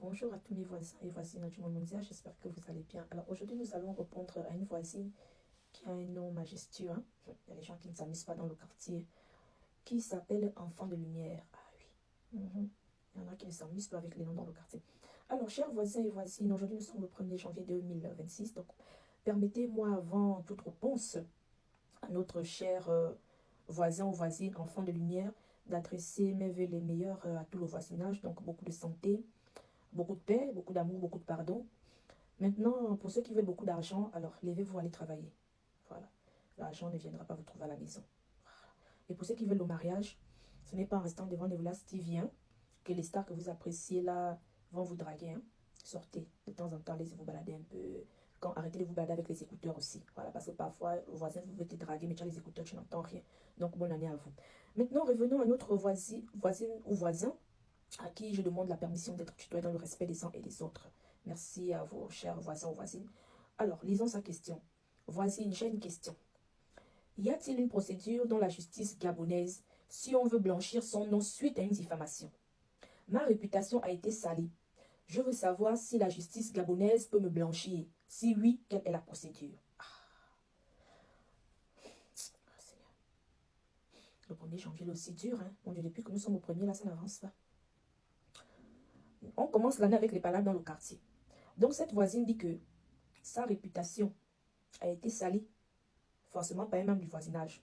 Bonjour à tous mes voisins et voisines du monde mondial, j'espère que vous allez bien. Alors aujourd'hui, nous allons répondre à une voisine qui a un nom majestueux. Hein. Il y a des gens qui ne s'amusent pas dans le quartier, qui s'appelle Enfant de Lumière. Ah oui, il y en a qui ne s'amusent pas avec les noms dans le quartier. Alors, chers voisins et voisines, aujourd'hui nous sommes le 1er janvier 2026, donc permettez-moi avant toute réponse à notre cher voisin ou voisine, Enfant de Lumière, d'adresser mes vœux les meilleurs à tout le voisinage, donc beaucoup de santé, beaucoup de paix, beaucoup d'amour, beaucoup de pardon. Maintenant, pour ceux qui veulent beaucoup d'argent, alors levez-vous, allez travailler. Voilà. L'argent ne viendra pas vous trouver à la maison. Et pour ceux qui veulent le mariage, ce n'est pas en restant devant les villages vient que les stars que vous appréciez là vont vous draguer. Hein. Sortez. De temps en temps, laissez vous balader un peu. Quand arrêtez de vous balader avec les écouteurs aussi. Voilà, parce que parfois, le voisin veut te draguer, mais tu as les écouteurs, tu n'entends rien. Donc, bonne année à vous. Maintenant, revenons à notre voisine ou voisin à qui je demande la permission d'être tutoyé dans le respect des uns et des autres. Merci à vos chers voisins ou voisines. Alors, lisons sa question. Voisine, j'ai une question. Y a-t-il une procédure dans la justice gabonaise si on veut blanchir son nom suite à une diffamation? Ma réputation a été salie. Je veux savoir si la justice gabonaise peut me blanchir. Si oui, quelle est la procédure? Le 1er janvier, là aussi dur. Hein? Mon Dieu, depuis que nous sommes au 1er, là, ça n'avance pas. On commence l'année avec les palabres dans le quartier. Donc, cette voisine dit que sa réputation a été salie, forcément par un membre du voisinage.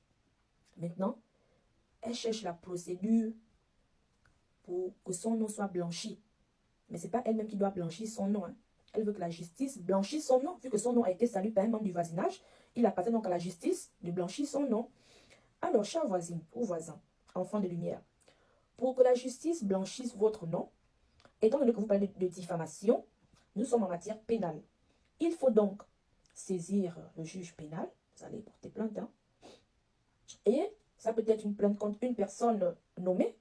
Maintenant, elle cherche la procédure pour que son nom soit blanchi. Mais ce n'est pas elle-même qui doit blanchir son nom. Hein. Elle veut que la justice blanchisse son nom, vu que son nom a été sali par un membre du voisinage. Il appartient donc à la justice de blanchir son nom. Alors, chère voisine ou voisin, enfant de lumière, pour que la justice blanchisse votre nom, étant donné que vous parlez de diffamation, nous sommes en matière pénale. Il faut donc saisir le juge pénal. Vous allez porter plainte. Hein. Et ça peut être une plainte contre une personne nommée.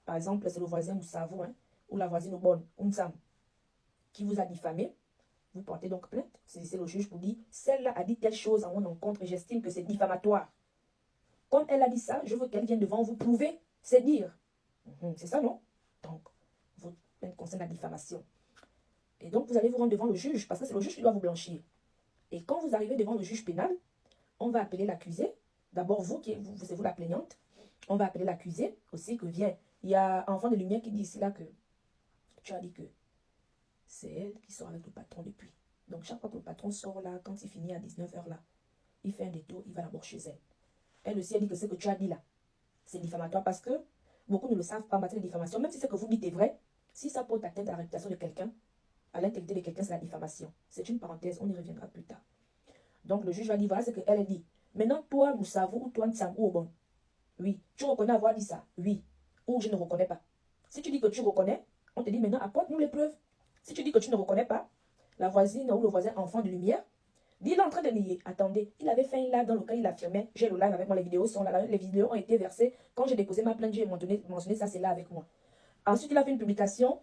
Par exemple, c'est le voisin Moussavou, hein, ou la voisine Obon, Unsam, qui vous a diffamé. Vous portez donc plainte. C'est le juge pour dire, celle-là a dit telle chose en mon encontre et j'estime que c'est diffamatoire. Comme elle a dit ça, je veux qu'elle vienne devant vous prouver, c'est dire. C'est ça, non? Donc, votre plainte concerne la diffamation. Et donc, vous allez vous rendre devant le juge, parce que c'est le juge qui doit vous blanchir. Et quand vous arrivez devant le juge pénal, on va appeler l'accusé. D'abord, c'est vous la plaignante. On va appeler l'accusé aussi que vient. Il y a un enfant de lumière qui dit ici là que tu as dit que c'est elle qui sort avec le patron depuis. Donc, chaque fois que le patron sort là, quand il finit à 19h là, il fait un détour, il va d'abord chez elle. Elle aussi, elle dit que ce que tu as dit là, c'est diffamatoire parce que beaucoup ne le savent pas en matière de diffamation. Même si ce que vous dites est vrai, si ça porte atteinte à la réputation de quelqu'un, à l'intégrité de quelqu'un, c'est la diffamation. C'est une parenthèse, on y reviendra plus tard. Donc, le juge va dire, voilà ce qu'elle a dit. Maintenant, toi, Moussavou, ou toi, Nsam, ou Obon, oui. Tu reconnais avoir dit ça? Oui. Ou je ne reconnais pas. Si tu dis que tu reconnais, on te dit maintenant, apporte-nous les preuves. Si tu dis que tu ne reconnais pas, la voisine ou le voisin enfant de lumière, dit, il est en train de nier. Attendez, il avait fait un live dans lequel il affirmait, j'ai le live avec moi, les vidéos sont là, les vidéos ont été versées. Quand j'ai déposé ma plainte, j'ai mentionné ça, c'est là avec moi. Ensuite, il a fait une publication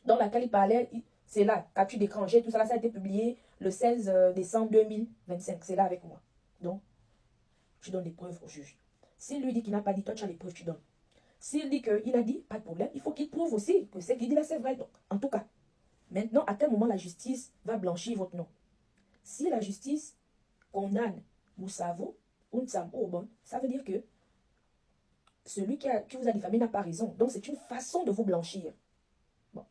dans laquelle il parlait, c'est là, capture d'écran, tout ça, là, ça a été publié le 16 décembre 2025. C'est là avec moi. Donc, tu donnes des preuves au juge. S'il lui dit qu'il n'a pas dit, toi, tu as les preuves, tu donnes. S'il dit qu'il a dit, pas de problème, il faut qu'il prouve aussi que ce qu'il dit là, c'est vrai. Donc, en tout cas, maintenant, à quel moment la justice va blanchir votre nom? Si la justice condamne Moussavou, Unsam ou Obon, ça veut dire que celui qui vous a diffamé n'a pas raison. Donc, c'est une façon de vous blanchir. Bon.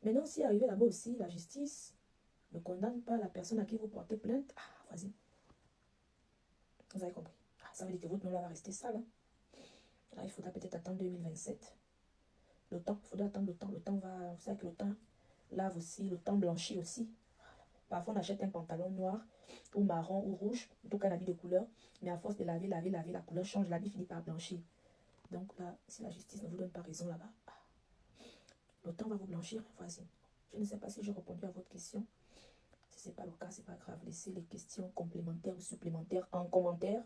Maintenant, si arrivé là-bas aussi, la justice ne condamne pas la personne à qui vous portez plainte, vas-y. Vous avez compris. Ça veut dire que votre nom là va rester sale. Hein? Là, il faudra peut-être attendre 2027. Le temps, il faudra attendre le temps. Le temps va, vous savez que le temps lave aussi, le temps blanchit aussi. Parfois, on achète un pantalon noir ou marron ou rouge, en tout cas un habit de couleur. Mais à force de laver, la couleur change, l'habit finit par blanchir. Donc là, si la justice ne vous donne pas raison là-bas, le temps va vous blanchir, voisine. Je ne sais pas si j'ai répondu à votre question. Si ce n'est pas le cas, ce n'est pas grave. Laissez les questions complémentaires ou supplémentaires en commentaire.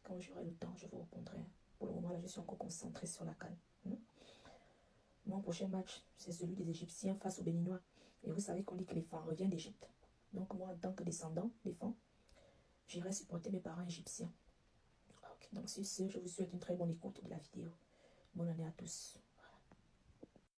Quand j'aurai le temps, je vous répondrai. Pour le moment, là, je suis encore concentrée sur la CAN. Mon prochain match, c'est celui des Égyptiens face aux Béninois. Et vous savez qu'on dit que les femmes reviennent d'Égypte. Donc moi, en tant que descendant des femmes, j'irai supporter mes parents égyptiens. Okay. Donc sur ce, je vous souhaite une très bonne écoute de la vidéo. Bonne année à tous.